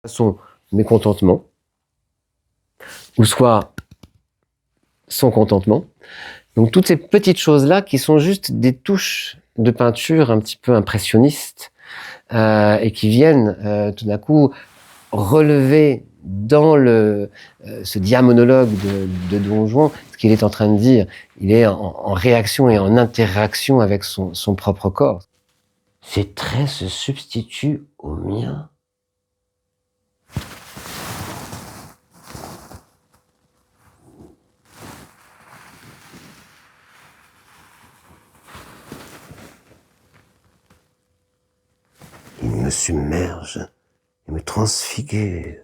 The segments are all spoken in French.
Son mécontentement, ou soit son contentement. Donc toutes ces petites choses-là qui sont juste des touches de peinture un petit peu impressionnistes et qui viennent tout d'un coup relever dans ce diamonologue de Don Juan ce qu'il est en train de dire. Il est en réaction et en interaction avec son propre corps. Ses traits se substituent aux miens. Il me submerge et me transfigure.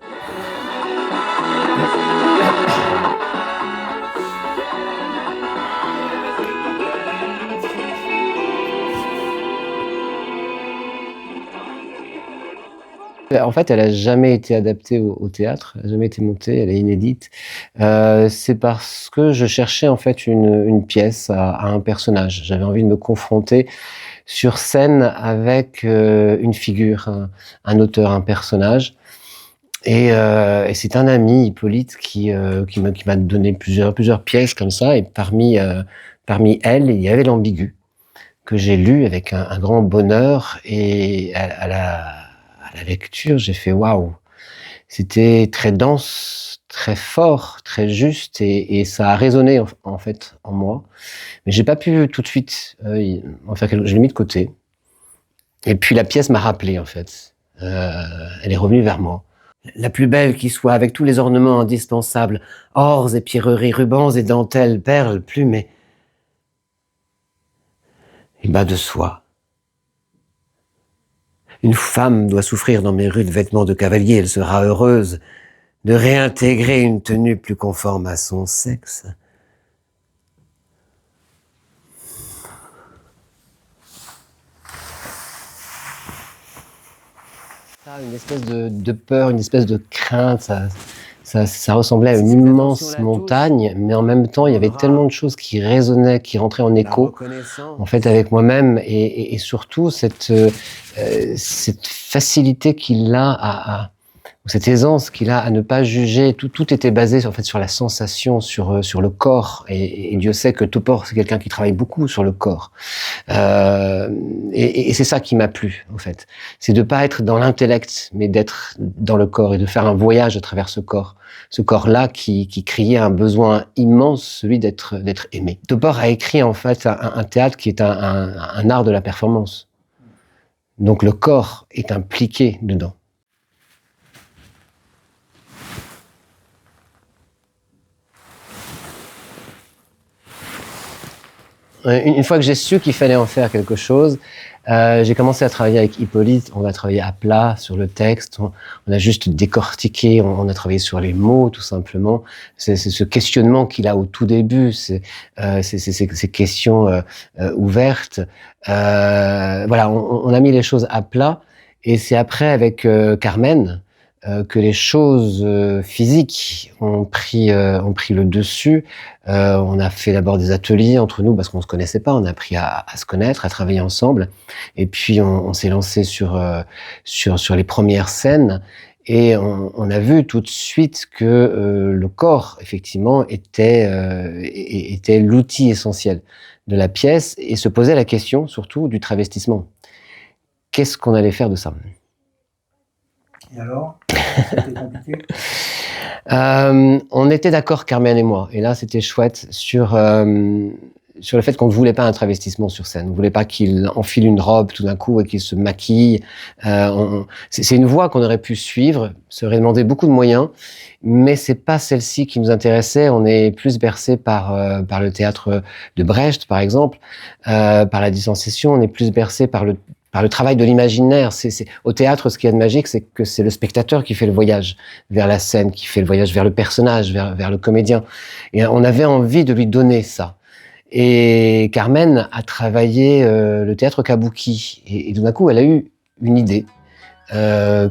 En fait, elle n'a jamais été adaptée au théâtre, elle n'a jamais été montée, elle est inédite. C'est parce que je cherchais en fait une pièce à un personnage. J'avais envie de me confronter sur scène avec une figure, un auteur, un personnage. Et c'est un ami, Hippolyte, qui m'a donné plusieurs pièces comme ça. Et parmi elles, il y avait l'Ambigu, que j'ai lu avec un grand bonheur. Et à la lecture, j'ai fait waouh. C'était très dense, très fort, très juste, et ça a résonné en fait en moi. Mais j'ai pas pu tout de suite en faire quelque chose. Je l'ai mis de côté. Et puis la pièce m'a rappelé en fait. Elle est revenue vers moi. La plus belle qui soit, avec tous les ornements indispensables, ors et pierreries, rubans et dentelles, perles, plumes et bas de soie. Une femme doit souffrir dans mes rudes vêtements de cavalier, elle sera heureuse de réintégrer une tenue plus conforme à son sexe. Une espèce de peur, une espèce de crainte, ça ressemblait à une immense montagne, mais en même temps, il y avait tellement de choses qui résonnaient, qui rentraient en écho, en fait, avec moi-même, et surtout cette facilité qu'il a cette aisance qu'il a à ne pas juger. Tout était basé en fait sur la sensation, sur le corps, et Dieu sait que Topor, c'est quelqu'un qui travaille beaucoup sur le corps. Et c'est ça qui m'a plu, en fait. C'est de pas être dans l'intellect, mais d'être dans le corps et de faire un voyage à travers ce corps. Ce corps-là qui criait un besoin immense, celui d'être aimé. Topor a écrit, en fait, un théâtre qui est un art de la performance. Donc le corps est impliqué dedans. Une fois que j'ai su qu'il fallait en faire quelque chose, j'ai commencé à travailler avec Hippolyte. On a travaillé à plat sur le texte, on a juste décortiqué, on a travaillé sur les mots tout simplement. C'est ce questionnement qu'il a au tout début, ces questions ouvertes. Voilà, on a mis les choses à plat, et c'est après avec Carmen que les choses physiques ont pris le dessus. On a fait d'abord des ateliers entre nous parce qu'on se connaissait pas. On a appris à se connaître, à travailler ensemble. Et puis on s'est lancé sur les premières scènes. Et on a vu tout de suite que le corps, effectivement, était l'outil essentiel de la pièce, et se posait la question, surtout, du travestissement. Qu'est-ce qu'on allait faire de ça ? Et alors, c'était compliqué? On était d'accord, Carmen et moi, et là c'était chouette, sur le fait qu'on ne voulait pas un travestissement sur scène. On ne voulait pas qu'il enfile une robe tout d'un coup et qu'il se maquille. C'est une voie qu'on aurait pu suivre, ça aurait demandé beaucoup de moyens, mais c'est pas celle-ci qui nous intéressait. On est plus bercé par le théâtre de Brecht, par exemple, par la Distanciation. On est plus bercé par le travail de l'imaginaire. Au théâtre, ce qu'il y a de magique, c'est que c'est le spectateur qui fait le voyage vers la scène, qui fait le voyage vers le personnage, vers le comédien. Et on avait envie de lui donner ça. Et Carmen a travaillé le théâtre kabuki. Et tout d'un coup, elle a eu une idée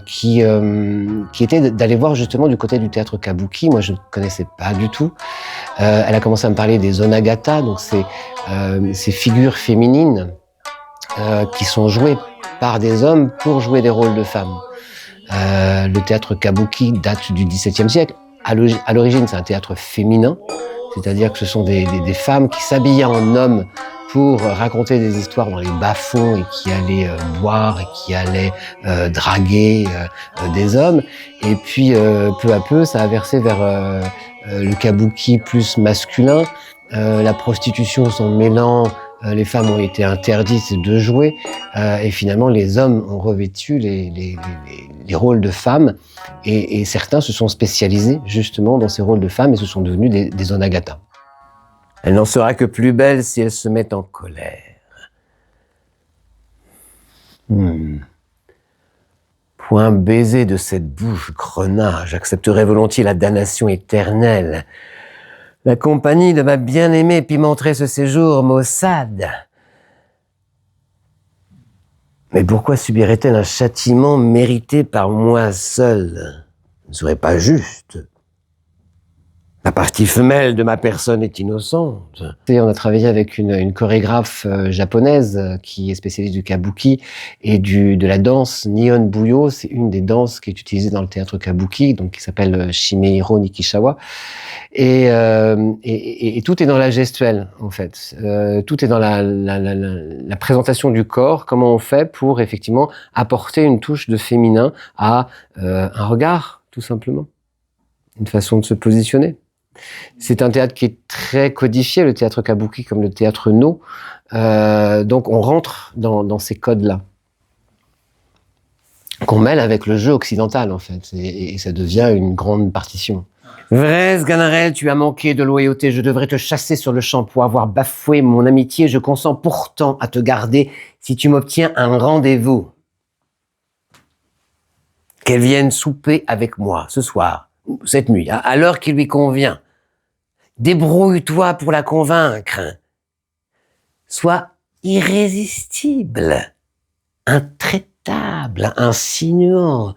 qui était d'aller voir justement du côté du théâtre kabuki. Moi, je ne connaissais pas du tout. Elle a commencé à me parler des onagata, donc ces figures féminines qui sont jouées par des hommes pour jouer des rôles de femmes. Le théâtre kabuki date du XVIIe siècle. À l'origine, c'est un théâtre féminin, c'est-à-dire que ce sont des femmes qui s'habillaient en hommes pour raconter des histoires dans les bas-fonds et qui allaient boire et qui allaient draguer des hommes. Et puis, peu à peu, ça a versé vers le kabuki plus masculin. La prostitution s'en mêlant, les femmes ont été interdites de jouer et finalement les hommes ont revêtu les rôles de femmes et certains se sont spécialisés justement dans ces rôles de femmes et se sont devenus des onagata. Elle n'en sera que plus belle si elle se met en colère. Point baiser de cette bouche grenat, j'accepterais volontiers la damnation éternelle. La compagnie de ma bien-aimée pimenterait ce séjour maussade. Mais pourquoi subirait-elle un châtiment mérité par moi seul? Ce ne serait pas juste. La partie femelle de ma personne est innocente. Et on a travaillé avec une chorégraphe japonaise qui est spécialiste du kabuki et de la danse Nihon Buyo. C'est une des danses qui est utilisée dans le théâtre kabuki, donc qui s'appelle Shimehiro Nikishawa. Et tout est dans la gestuelle, en fait. Tout est dans la présentation du corps, comment on fait pour effectivement apporter une touche de féminin à un regard, tout simplement. Une façon de se positionner. C'est un théâtre qui est très codifié, le théâtre kabuki, comme le théâtre No. Donc on rentre dans ces codes-là, qu'on mêle avec le jeu occidental, en fait. Et ça devient une grande partition. Vrai, Sganarelle, tu as manqué de loyauté. Je devrais te chasser sur le champ pour avoir bafoué mon amitié. Je consens pourtant à te garder si tu m'obtiens un rendez-vous. Qu'elle vienne souper avec moi ce soir, cette nuit, à l'heure qui lui convient. Débrouille-toi pour la convaincre. Sois irrésistible, intraitable, insinuant.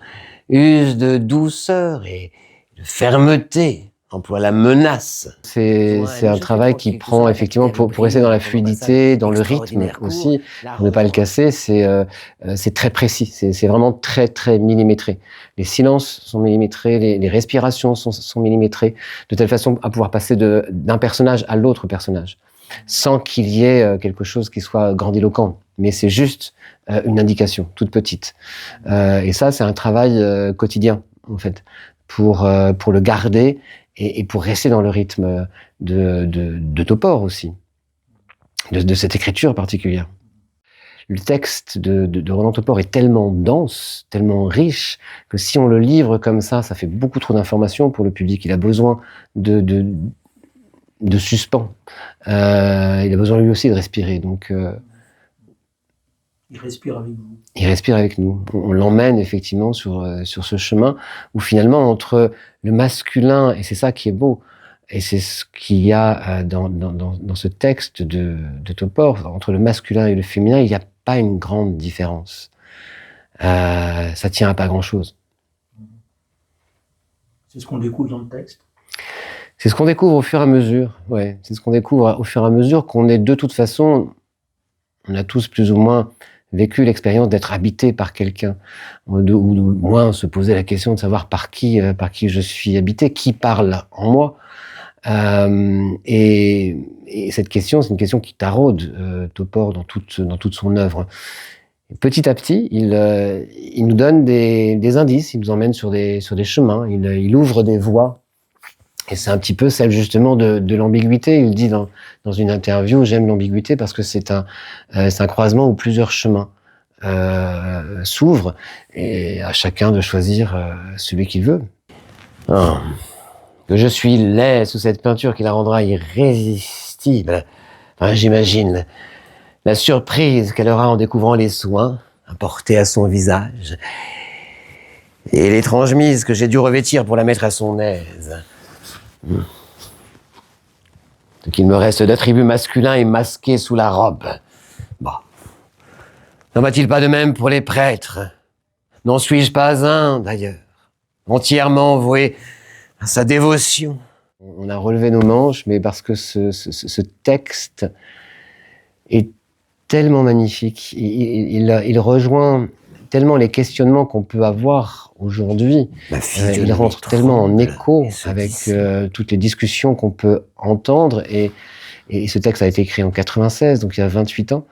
Use de douceur et de fermeté. Emploie la menace. C'est un travail qui prend effectivement pour rester dans la fluidité, dans le rythme aussi, pour ne pas le casser. C'est très précis. C'est vraiment très très millimétré. Les silences sont millimétrés, les respirations sont millimétrées, de telle façon à pouvoir passer d'un personnage à l'autre personnage, sans qu'il y ait quelque chose qui soit grandiloquent. Mais c'est juste une indication toute petite. Et ça, c'est un travail quotidien en fait, pour le garder. Et pour rester dans le rythme de Topor aussi, de cette écriture particulière. Le texte de Roland Topor est tellement dense, tellement riche, que si on le livre comme ça fait beaucoup trop d'informations pour le public. Il a besoin de suspens. Il a besoin lui aussi de respirer. Donc, il respire avec vous. Il respire avec nous. On l'emmène effectivement sur ce chemin où finalement entre le masculin, et c'est ça qui est beau, et c'est ce qu'il y a dans ce texte de Topor, entre le masculin et le féminin, il n'y a pas une grande différence. Ça tient à pas grand-chose. C'est ce qu'on découvre dans le texte? C'est ce qu'on découvre au fur et à mesure, ouais. C'est ce qu'on découvre au fur et à mesure qu'on est de toute façon, on a tous plus ou moins vécu l'expérience d'être habité par quelqu'un, ou moins se poser la question de savoir par qui je suis habité, qui parle en moi. Et cette question, c'est une question qui taraude Topor dans toute son œuvre. Et petit à petit, il nous donne des indices, il nous emmène sur des chemins, il ouvre des voies. Et c'est un petit peu celle justement de l'ambiguïté. Il dit dans une interview, j'aime l'ambiguïté parce que c'est un croisement où plusieurs chemins s'ouvrent et à chacun de choisir celui qu'il veut. Oh, que je suis laid sous cette peinture qui la rendra irrésistible. Enfin, j'imagine la surprise qu'elle aura en découvrant les soins apportés à son visage et l'étrange mise que j'ai dû revêtir pour la mettre à son aise. Ce qu'il me reste d'attributs masculins est masqué sous la robe. Bon. N'en va-t-il pas de même pour les prêtres? N'en suis-je pas un, d'ailleurs, entièrement voué à sa dévotion? On a relevé nos manches, mais parce que ce texte est tellement magnifique. Il rejoint tellement les questionnements qu'on peut avoir aujourd'hui, ils rentrent tellement en écho avec toutes les discussions qu'on peut entendre. Et ce texte a été écrit en 96, donc il y a 28 ans.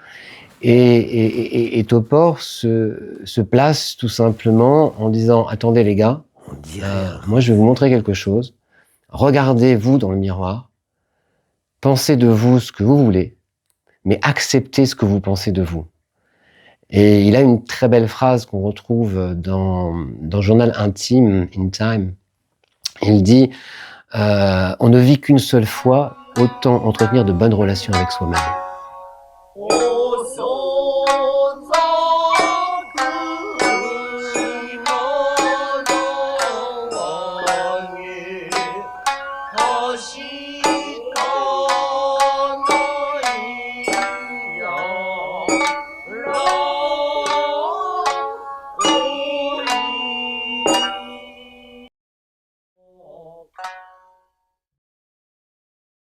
Et Topor se place tout simplement en disant « Attendez les gars, moi je vais vous montrer quelque chose. Regardez-vous dans le miroir. Pensez de vous ce que vous voulez, mais acceptez ce que vous pensez de vous. » Et il a une très belle phrase qu'on retrouve dans Journal intime, In Time. Il dit « On ne vit qu'une seule fois, autant entretenir de bonnes relations avec soi-même. »